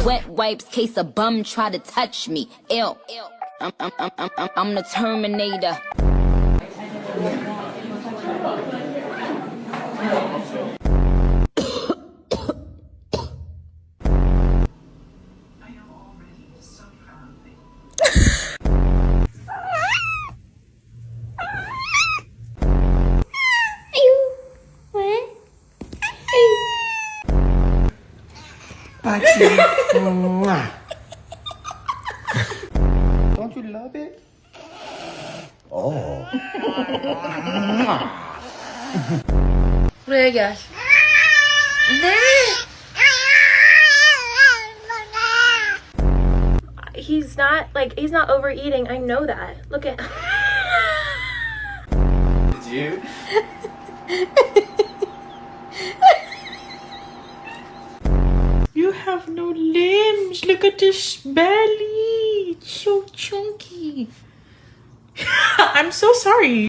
wet wipes, case a bum try to touch me. Ew. I'm the Terminator. Don't you love it? Oh. Buraya gel. Ne? He's not overeating. I know that. Look at. Did you? You have no limbs. Look at this belly. It's so chunky. I'm so sorry.